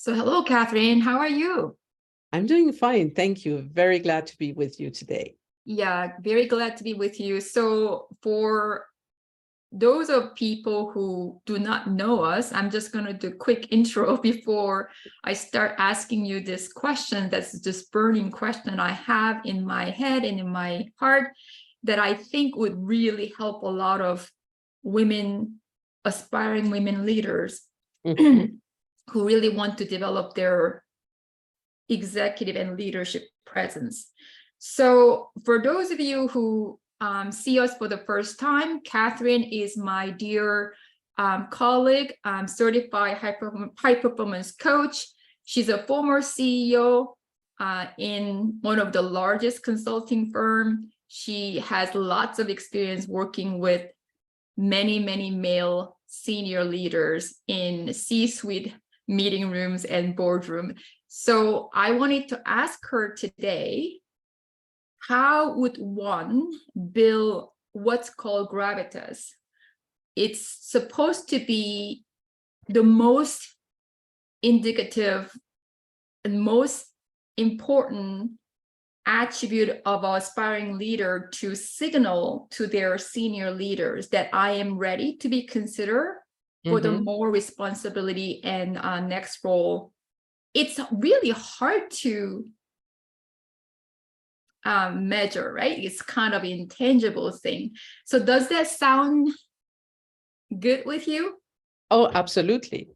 So hello, Catherine. How are you? I'm doing fine. Thank you. Very glad to be with you today. Yeah, very glad to be with you. So for those of people who do not know us, I'm just going to do a quick intro before I start asking you this question. That's just burning question I have in my head and in my heart that I think would really help a lot of women, aspiring women leaders Mhm. who really want to develop their executive and leadership presence. So for those of you who see us for the first time, Catherine is my dear colleague, certified high performance coach. She's a former CEO in one of the largest consulting firm. She has lots of experience working with many male senior leaders in C-suite meeting rooms and boardroom. So I wanted to ask her today, how would one build what's called Gravitas? It's supposed to be the most indicative and most important attribute of an aspiring leader to signal to their senior leaders that I am ready to be considered for the more responsibility and next role. It's really hard to measure, right? It's kind of intangible thing. So does that sound good with you? Oh, absolutely.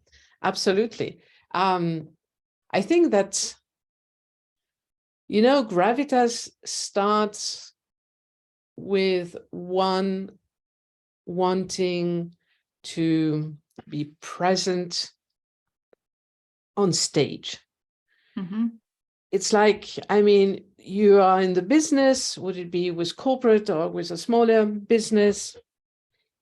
Absolutely. I think that, Gravitas starts with one wanting to be present on stage. It's like, you are in the business, would it be with corporate or with a smaller business?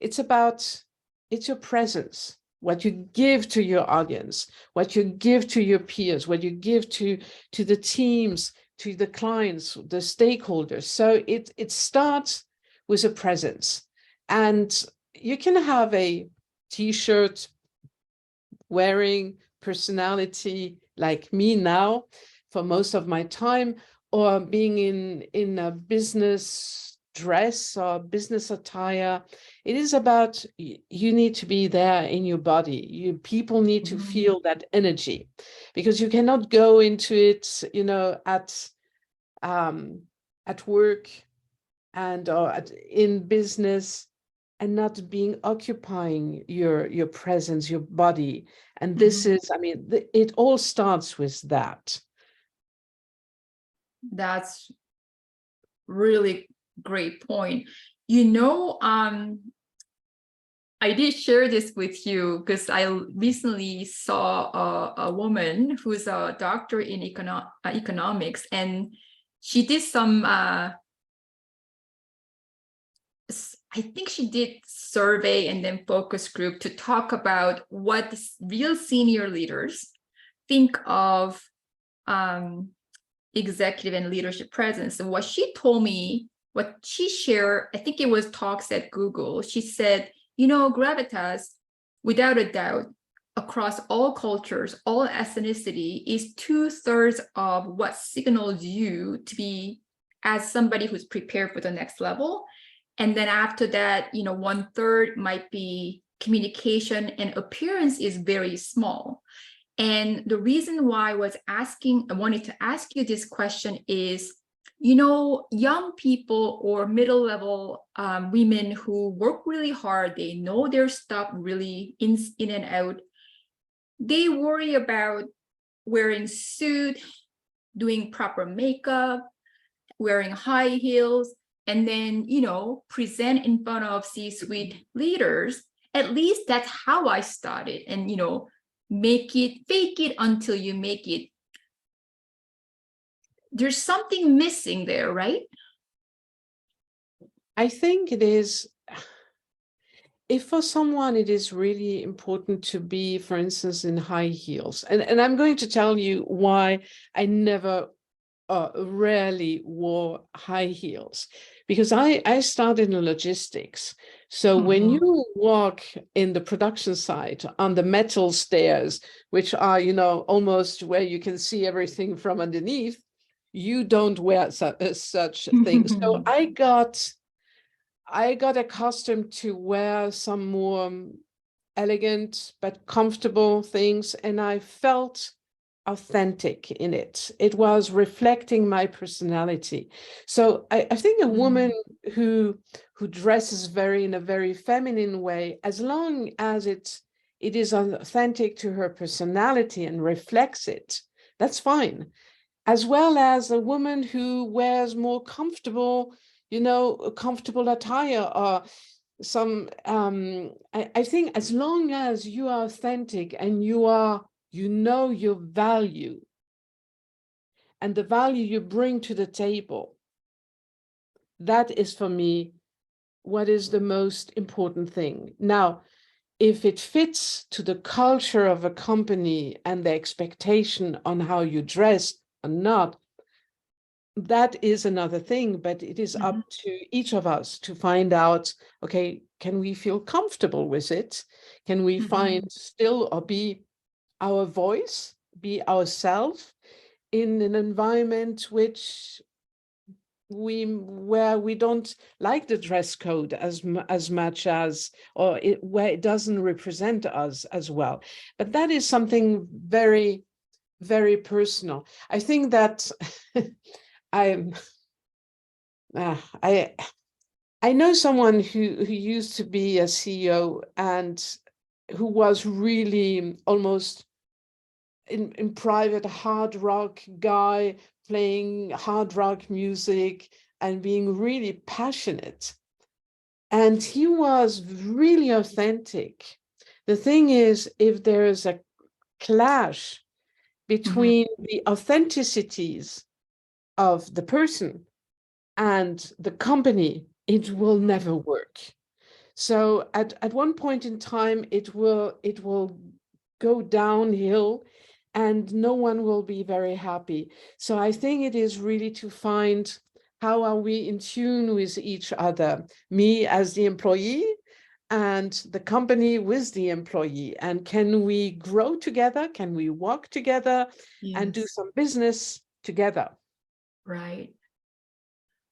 It's your presence, what you give to your audience, what you give to your peers, what you give to the teams, to the clients, the stakeholders. So it starts with a presence. And you can have a t-shirt wearing personality like me now for most of my time, or being in a business dress or business attire. It is about, you need to be there in your body. People need to feel that energy, because you cannot go into it, at work and in business and not being occupying your presence, your body. And this is, it all starts with that. That's really great point. I did share this with you because I recently saw a woman who's a doctor in economics, and she did some, I think she did survey and then focus group to talk about what real senior leaders think of executive and leadership presence. And what she told me, what she shared, I think it was talks at Google. She said, Gravitas, without a doubt, across all cultures, all ethnicity, is 2/3 of what signals you to be as somebody who's prepared for the next level. And then after that, 1/3 might be communication, and appearance is very small. And the reason why I wanted to ask you this question is, young people or middle-level women who work really hard, they know their stuff really in and out. They worry about wearing suit, doing proper makeup, wearing high heels, and then, present in front of C-suite leaders. At least that's how I started. And, fake it until you make it. There's something missing there, right? I think it is, if for someone it is really important to be, for instance, in high heels. And I'm going to tell you why I never, rarely wore high heels. because I started in logistics. So when you walk in the production site on the metal stairs, which are, almost where you can see everything from underneath, you don't wear such things. So I got accustomed to wear some more elegant but comfortable things, and I felt authentic in it. It was reflecting my personality. So I think a woman who dresses in a very feminine way, as long as it is authentic to her personality and reflects it, that's fine. As well as a woman who wears more comfortable, comfortable attire, or some I think as long as you are authentic and you know your value and the value you bring to the table, that is for me what is the most important thing. Now, if it fits to the culture of a company and the expectation on how you dress or not, that is another thing, but it is up to each of us to find out, okay, can we feel comfortable with it? Can we find still or be our voice, be ourselves in an environment where we don't like the dress code as much as, or where it doesn't represent us as well. But that is something very, very personal. I think that I know someone who used to be a CEO and who was really almost in private hard rock guy, playing hard rock music and being really passionate. And he was really authentic. The thing is, if there is a clash between the authenticities of the person and the company, it will never work. So at one point in time, it will go downhill and no one will be very happy. So I think it is really to find, how are we in tune with each other? Me as the employee and the company with the employee. And can we grow together? Can we walk together and do some business together? Right.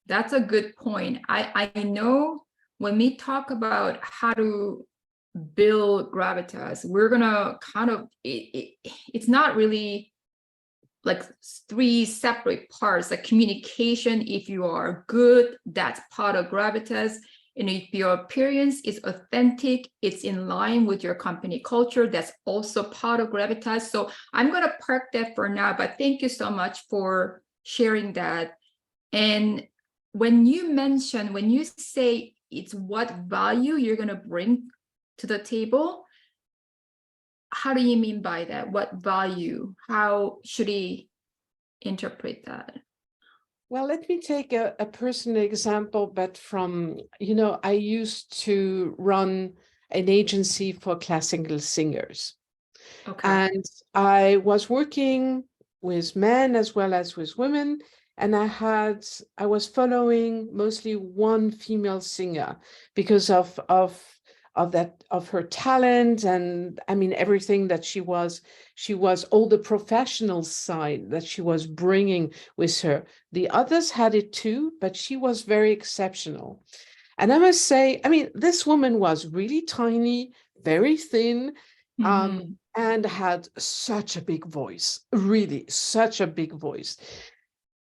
That's a good point. I know when we talk about how to build Gravitas, we're gonna kind of, it's not really like three separate parts. Like communication, if you are good, that's part of Gravitas. And if your appearance is authentic, it's in line with your company culture, that's also part of Gravitas. So I'm gonna park that for now, but thank you so much for sharing that. And when you say it's what value you're going to bring to the table, how do you mean by that? What value? How should he interpret that? Well, let me take a personal example, but from, I used to run an agency for classical singers. Okay. And I was working with men as well as with women. And I was following mostly one female singer because of her talent, and I mean everything that she was all the professional side that she was bringing with her. The others had it too, but she was very exceptional. And I must say, I mean, this woman was really tiny, very thin, and had such a big voice, really such a big voice.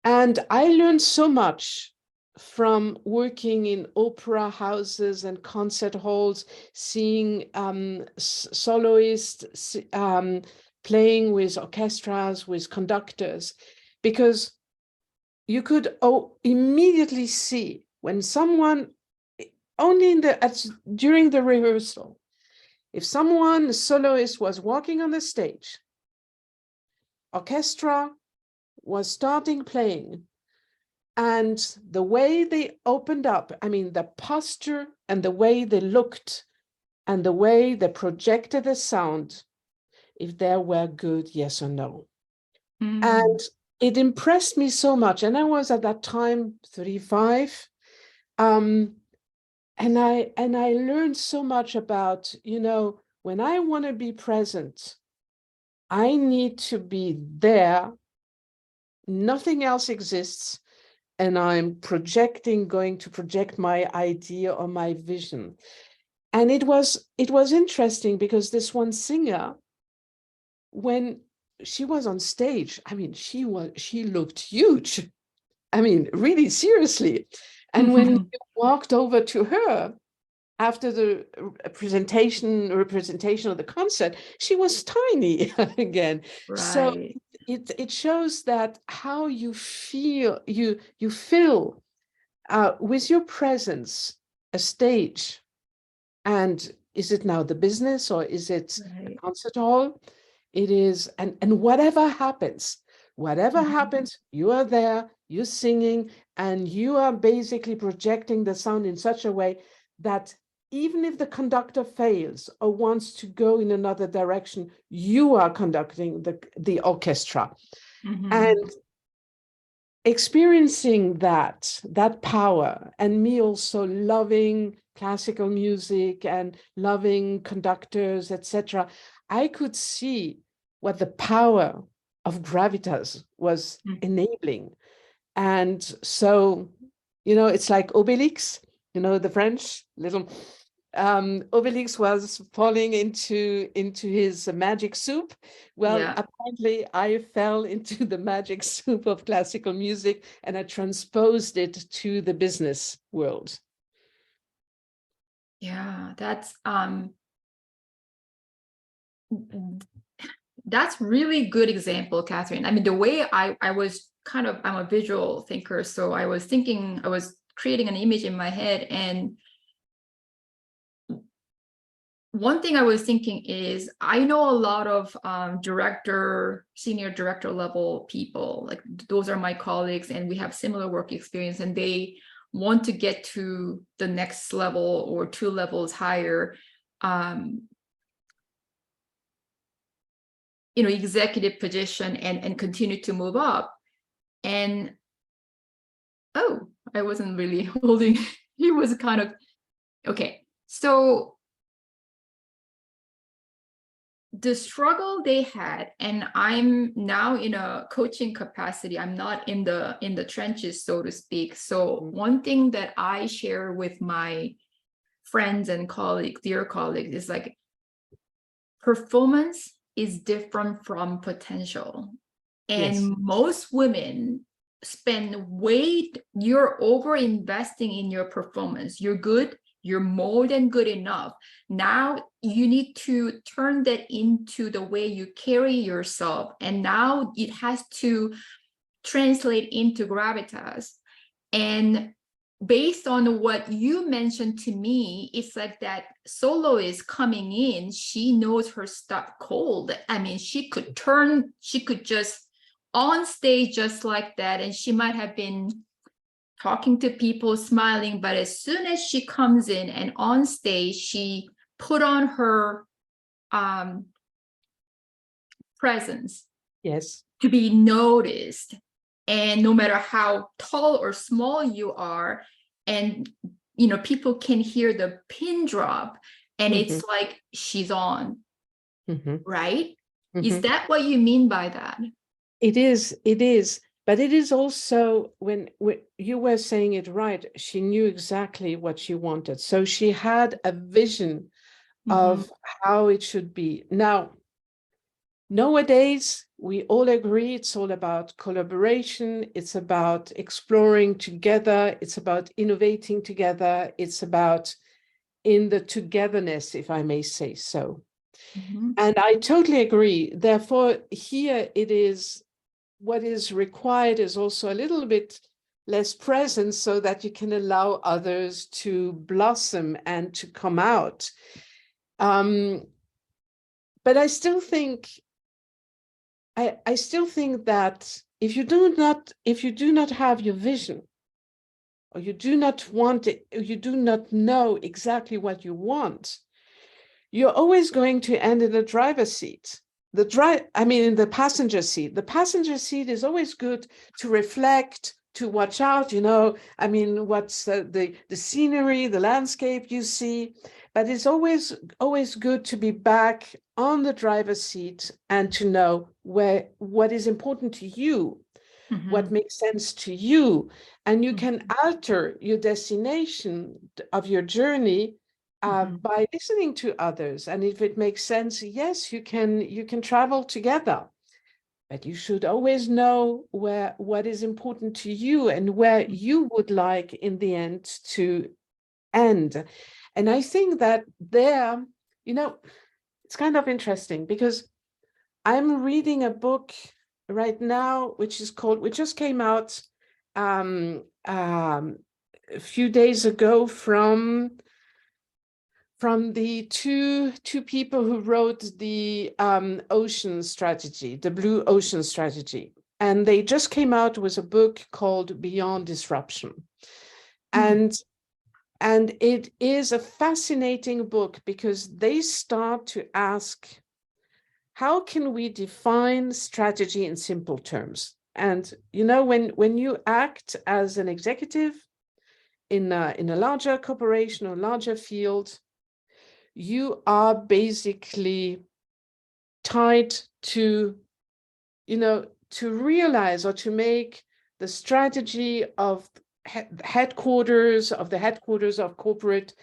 And I learned so much from working in opera houses and concert halls, seeing soloists playing with orchestras, with conductors, because you could immediately see when someone, only during the rehearsal, if a soloist was walking on the stage, orchestra was starting playing, and the way they opened up, I mean, the posture and the way they looked and the way they projected the sound, if they were good, yes or no. And it impressed me so much. And I was at that time 35. And I learned so much about, when I want to be present, I need to be there. Nothing else exists. And I'm going to project my idea or my vision. And it was interesting because this one singer, when she was on stage, I mean, she looked huge. I mean, really seriously. And when you walked over to her after the representation of the concert, she was tiny again. Right. So it shows that how you feel, you fill with your presence a stage. And is it now the business or is it a concert hall? It is, and whatever happens, you are there, you're singing, and you are basically projecting the sound in such a way that even if the conductor fails or wants to go in another direction, you are conducting the orchestra. And experiencing that power, and me also loving classical music and loving conductors, etc., I could see what the power of Gravitas was enabling. And so, it's like Obélix, the French little Obélix was falling into his magic soup. Well, apparently I fell into the magic soup of classical music and I transposed it to the business world. Yeah, that's really good example, Catherine. I mean, the way I was I'm a visual thinker, so I was creating an image in my head, and one thing I was thinking is, I know a lot of senior director level people, like those are my colleagues, and we have similar work experience, and they want to get to the next level or 2 levels higher, executive position and continue to move up. And I wasn't really holding, he was kind of, okay. So the struggle they had, and I'm now in a coaching capacity, I'm not in the trenches, so to speak. So one thing that I share with my friends and colleagues, dear colleagues, is like, performance is different from potential. And most women you're over investing in your performance. You're good, you're more than good enough. Now you need to turn that into the way you carry yourself. And now it has to translate into gravitas. And based on what you mentioned to me, it's like that soloist coming in, she knows her stuff cold. I mean, she could just on stage just like that, and she might have been talking to people, smiling, but as soon as she comes in and on stage, she put on her presence to be noticed. And no matter how tall or small you are, and people can hear the pin drop, and it's like she's on, right? Is that what you mean by that? It is, but it is also, when you were saying it right, she knew exactly what she wanted. So she had a vision of how it should be. Now, nowadays, we all agree it's all about collaboration. It's about exploring together. It's about innovating together. It's about in the togetherness, if I may say so. And I totally agree. Therefore, here it is, what is required is also a little bit less presence so that you can allow others to blossom and to come out. But I still think that if you do not have your vision, or you do not want it, or you do not know exactly what you want, you're always going to end in the driver's seat. In the passenger seat. The passenger seat is always good to reflect, watch out, I mean, what's the scenery, the landscape you see, but it's always good to be back on the driver's seat and to know what is important to you, what makes sense to you, and you can alter your destination of your journey by listening to others. And if it makes sense, yes, you can travel together. But you should always know what is important to you and where you would like in the end to end. And I think that there, it's kind of interesting because I'm reading a book right now, which just came out a few days ago from the two people who wrote the ocean strategy, the Blue Ocean Strategy. And they just came out with a book called Beyond Disruption. And it is a fascinating book because they start to ask, how can we define strategy in simple terms? And, when you act as an executive in a larger corporation or larger field, you are basically tied to, to realize or to make the strategy of headquarters of corporate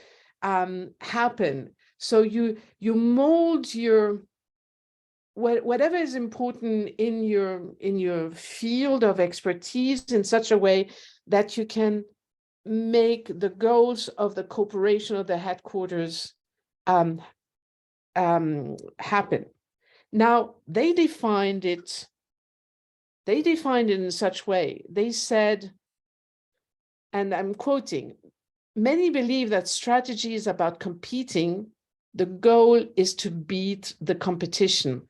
happen. So you mold your whatever is important in your field of expertise in such a way that you can make the goals of the corporation or the headquarters happen. Now, they defined it in such way. They said, and I'm quoting, many believe that strategy is about competing. The goal is to beat the competition.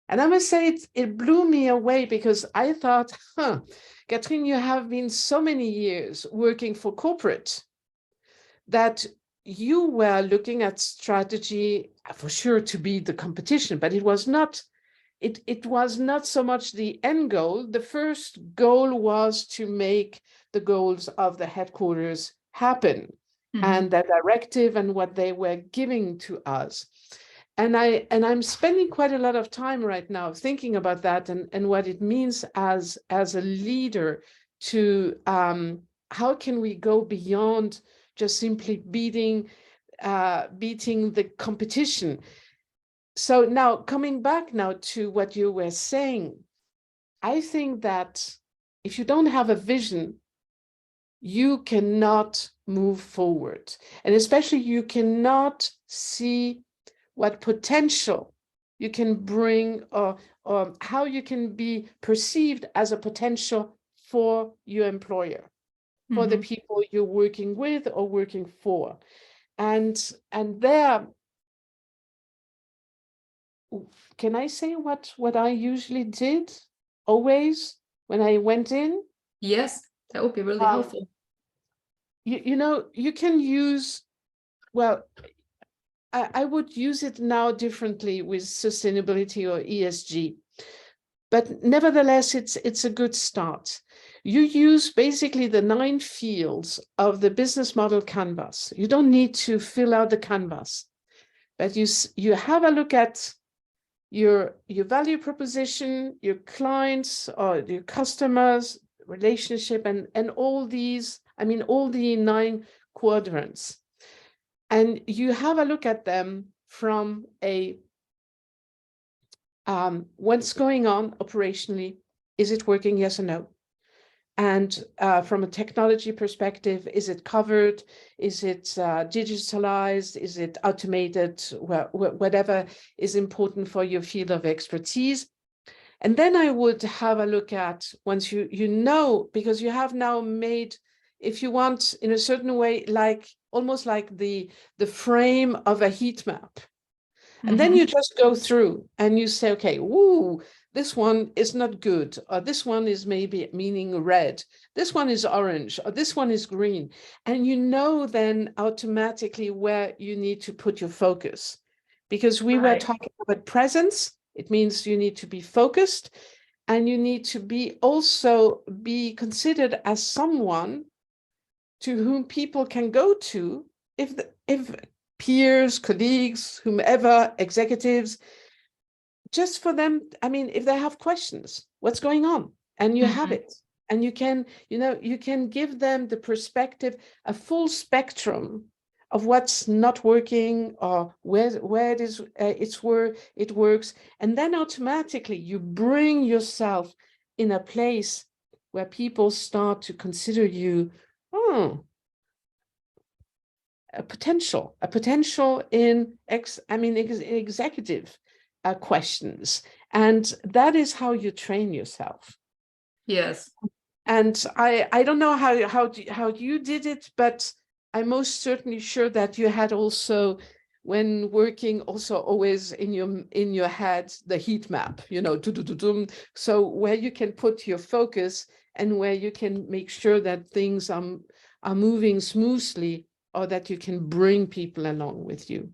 And I must say, it blew me away because I thought, Catherine, you have been so many years working for corporate that you were looking at strategy for sure to beat the competition, but it was not so much the end goal. The first goal was to make the goals of the headquarters happen and the directive and what they were giving to us. And I'm spending quite a lot of time right now thinking about that and what it means as a leader to how can we go beyond just simply beating the competition. So now coming back now to what you were saying, I think that if you don't have a vision, you cannot move forward. And especially you cannot see what potential you can bring or how you can be perceived as a potential for your employer, for the people you're working with or working for. And there, can I say what I usually did always when I went in? Yes, that would be really helpful. You can use, well, I would use it now differently with sustainability or ESG, but nevertheless, it's a good start. You use basically the 9 fields of the business model canvas. You don't need to fill out the canvas, but you have a look at your value proposition, your clients or your customers, relationship, and all these, all the 9 quadrants. And you have a look at them from what's going on operationally. Is it working, yes or no? And from a technology perspective, is it covered? Is it digitalized? Is it automated? Whatever is important for your field of expertise. And then I would have a look at, once because you have now made, if you want, in a certain way, almost like the frame of a heat map. And then you just go through and you say, okay, this one is not good, or this one is maybe meaning red, this one is orange, or this one is green. And then automatically where you need to put your focus. Because we were talking about presence, it means you need to be focused. and you need to also be considered as someone to whom people can go to if peers, colleagues, whomever, executives, just for them, I mean, if they have questions, what's going on? And you have it. And you can, you can give them the perspective, a full spectrum of what's not working or where it is, it works. And then automatically you bring yourself in a place where people start to consider you, a potential in executive questions. And that is how you train yourself. Yes. And I don't know how you did it, but I'm most certainly sure that you had also, when working, also always in your head the heat map, so where you can put your focus and where you can make sure that things are moving smoothly, or that you can bring people along with you.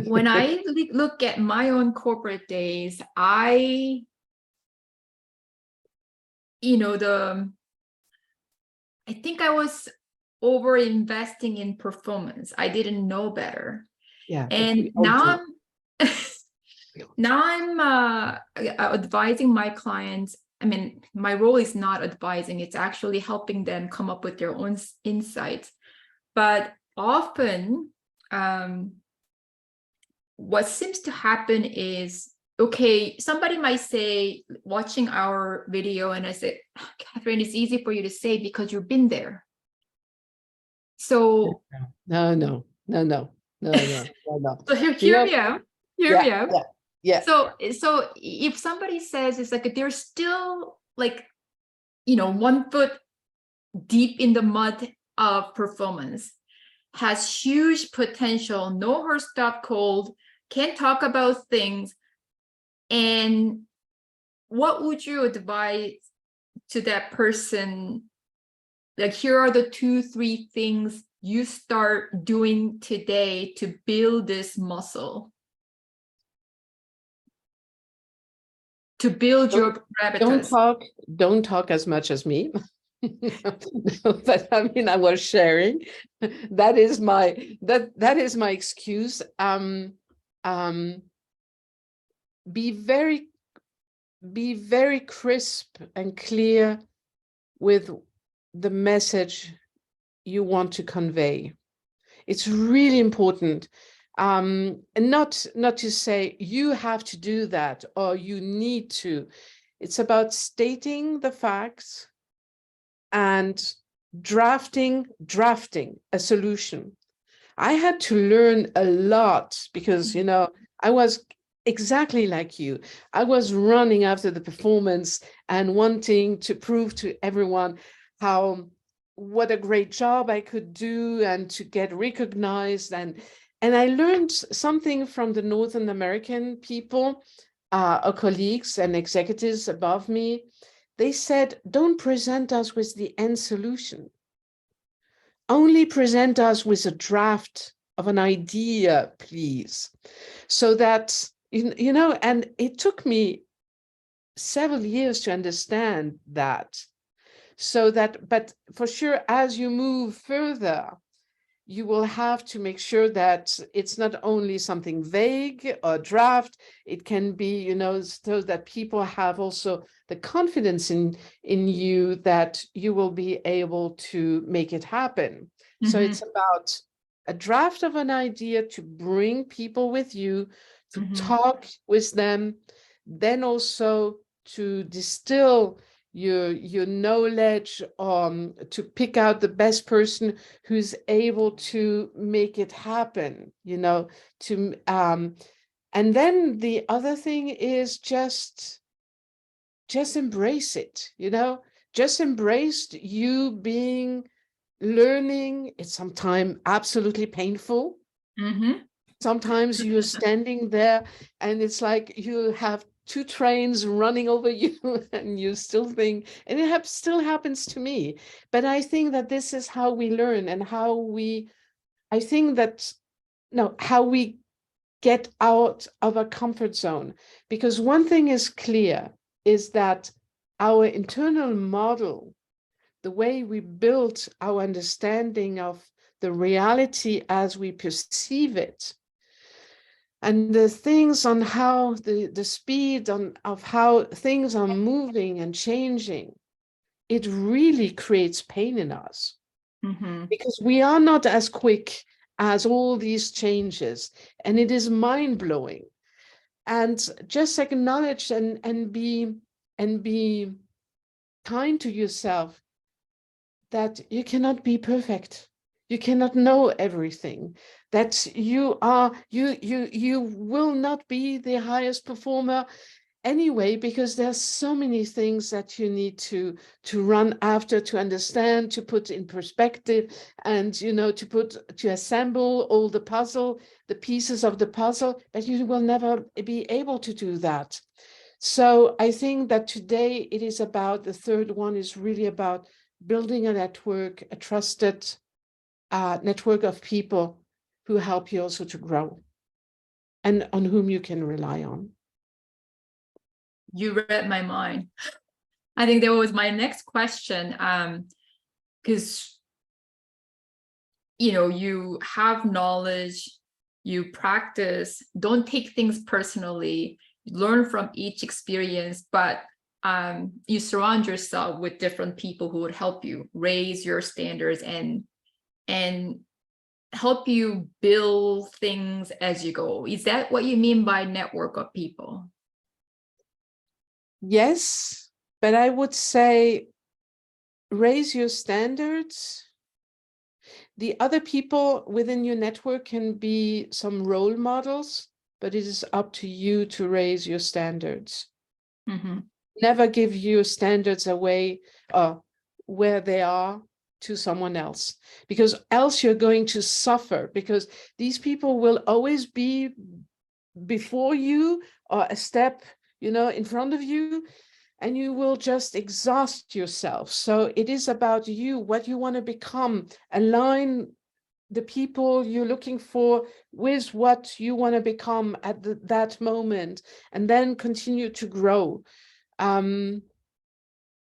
When I look at my own corporate days, I think I was over investing in performance. I didn't know better. Yeah. And now I'm advising my clients. I mean, my role is not advising, it's actually helping them come up with their own insights. But often, what seems to happen is, okay, somebody might say, watching our video, and I say, Catherine, it's easy for you to say because you've been there. So no. So hear me out. Yeah. So if somebody says it's like they're still like, 1 foot deep in the mud of performance, has huge potential, know her stuff cold, can talk about things, and what would you advise to that person? Like, here are the 2-3 things you start doing today to build this muscle, to build your gravitas. Don't talk as much as me. But I mean, I was sharing. That is my excuse. Be very crisp and clear with the message you want to convey. It's really important. And not to say you have to do that or you need to. It's about stating the facts and drafting a solution. I had to learn a lot because, I was exactly like you. I was running after the performance and wanting to prove to everyone what a great job I could do and to get recognized. And I learned something from the Northern American people, our colleagues and executives above me. They said, don't present us with the end solution. Only present us with a draft of an idea, please. So that, and it took me several years to understand that. So that, but for sure, as you move further, you will have to make sure that it's not only something vague or draft, it can be, so that people have also the confidence in you that you will be able to make it happen. So it's about a draft of an idea to bring people with you, to talk with them, then also to distill your knowledge, to pick out the best person who's able to make it happen, and then the other thing is just embrace it, just embrace you being learning. It's sometimes absolutely painful. Sometimes you're standing there and it's like you have 2 trains running over you and you still think, and it still happens to me. But I think that this is how we learn and how we get out of a comfort zone. Because one thing is clear, is that our internal model, the way we built our understanding of the reality as we perceive it, and the things on how the speed of how things are moving and changing, it really creates pain in us. Because we are not as quick as all these changes, and it is mind-blowing. And just acknowledge and be kind to yourself that you cannot be perfect. You cannot know everything, that you will not be the highest performer anyway, because there's so many things that you need to run after, to understand, to put in perspective, and to assemble all the pieces of the puzzle, but you will never be able to do that. So I think that today it is about, the third one is really about building a network, a trusted network of people who help you also to grow and on whom you can rely on. You read my mind. I think that was my next question, because you have knowledge, you practice, don't take things personally, learn from each experience, but you surround yourself with different people who would help you raise your standards and help you build things as you go. Is that what you mean by network of people? Yes, but I would say raise your standards. The other people within your network can be some role models, but it is up to you to raise your standards. Never give your standards away where they are to someone else, because else you're going to suffer, because these people will always be before you or a step in front of you, and you will just exhaust yourself. So it is about you, what you want to become, align the people you're looking for with what you want to become at that moment, and then continue to grow.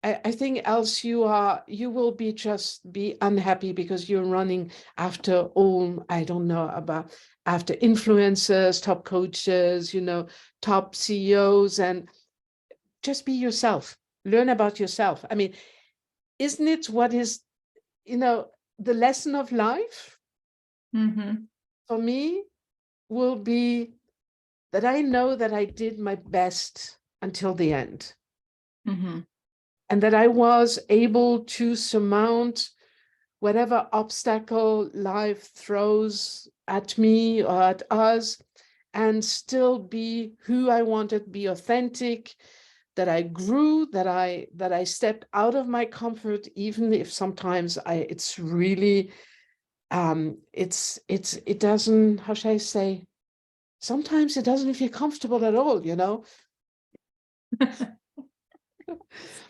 I think else you will be unhappy, because you're running after all, I don't know, after influencers, top coaches, top CEOs, and just be yourself, learn about yourself. I mean, isn't it what is, the lesson of life? For me will be that I know that I did my best until the end. And that I was able to surmount whatever obstacle life throws at me or at us, and still be who I wanted, be authentic, that I grew, that I stepped out of my comfort, even if sometimes it's really, it doesn't, how should I say, sometimes it doesn't feel comfortable at all,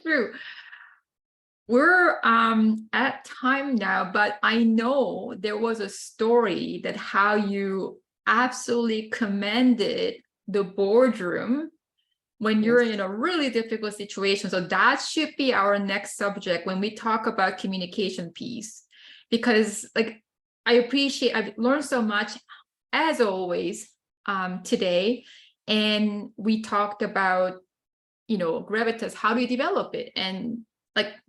True. We're at time now, but I know there was a story that how you absolutely commanded the boardroom when you're in a really difficult situation. So that should be our next subject when we talk about communication piece, because I've learned so much as always today, and we talked about Gravitas, how do you develop it, and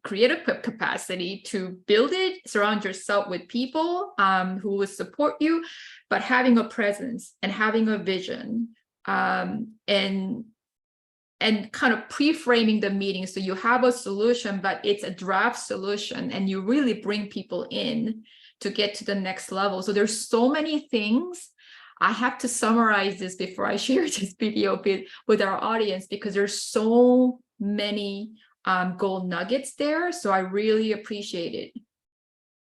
creative capacity to build it, surround yourself with people who will support you, but having a presence and having a vision, and kind of pre-framing the meeting. So you have a solution, but it's a draft solution, and you really bring people in to get to the next level. So there's so many things. I have to summarize this before I share this video with our audience, because there's so many gold nuggets there. So I really appreciate it.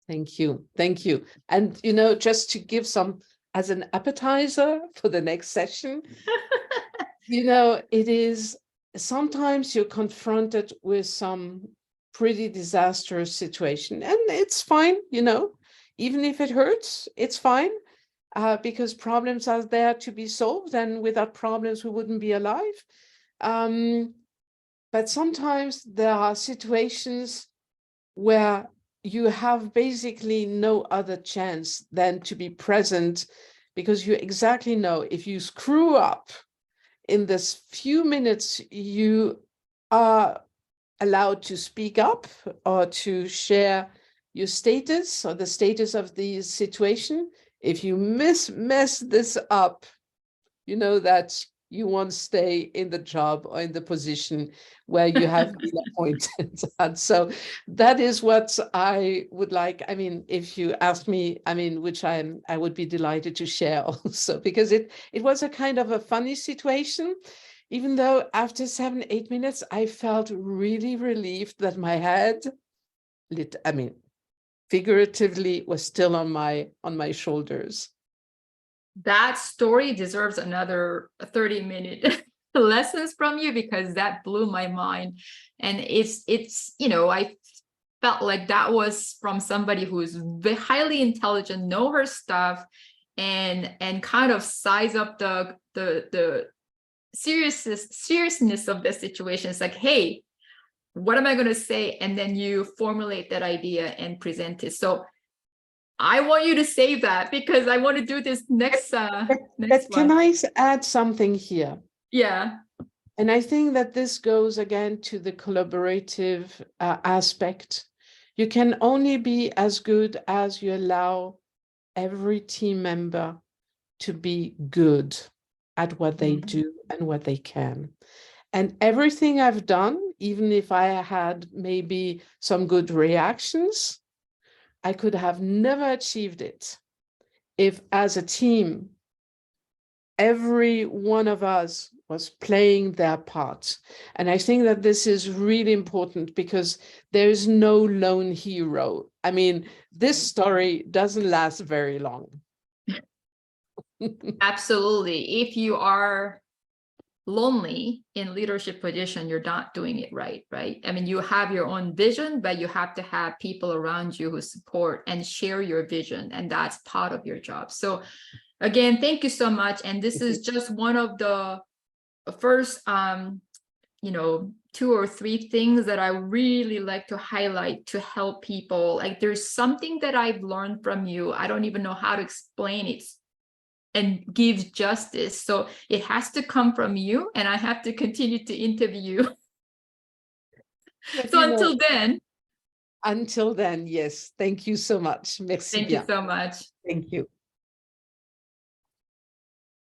Thank you. Thank you. And, just to give some as an appetizer for the next session, it is sometimes you're confronted with some pretty disastrous situation, and it's fine, even if it hurts, it's fine. because problems are there to be solved, and without problems, we wouldn't be alive. But sometimes there are situations where you have basically no other chance than to be present, because you exactly know if you screw up in this few minutes, you are allowed to speak up or to share your status or the status of the situation. If you mess this up, you know that you won't stay in the job or in the position where you have been appointed. And so that is what I would like. I mean, if you ask me, I mean, which I would be delighted to share also, because it was a kind of a funny situation, even though after 7-8 minutes, I felt really relieved that my head, figuratively, was still on my shoulders. That story deserves another 30-minute lessons from you, because that blew my mind. And it's I felt like that was from somebody who's highly intelligent, know her stuff, and kind of size up the seriousness of the situation. It's like, hey, what am I going to say? And then you formulate that idea and present it. So I want you to save that, because I want to do this next But one. can I add something here? Yeah. And I think that this goes again to the collaborative aspect. You can only be as good as you allow every team member to be good at what they do and what they can. And everything I've done, even if I had maybe some good reactions, I could have never achieved it if, as a team, every one of us was playing their part. And I think that this is really important, because there is no lone hero. I mean, this story doesn't last very long. Absolutely. If you are lonely in leadership position, you're not doing it right. I mean, you have your own vision, but you have to have people around you who support and share your vision, and that's part of your job. So again, thank you so much. And this is just one of the first 2 or 3 things that I really like to highlight to help people. Like, there's something that I've learned from you. I don't even know how to explain it and give justice. So it has to come from you, and I have to continue to interview you. So until then, yes. Thank you so much. Merci thank bien. you so much. Thank you.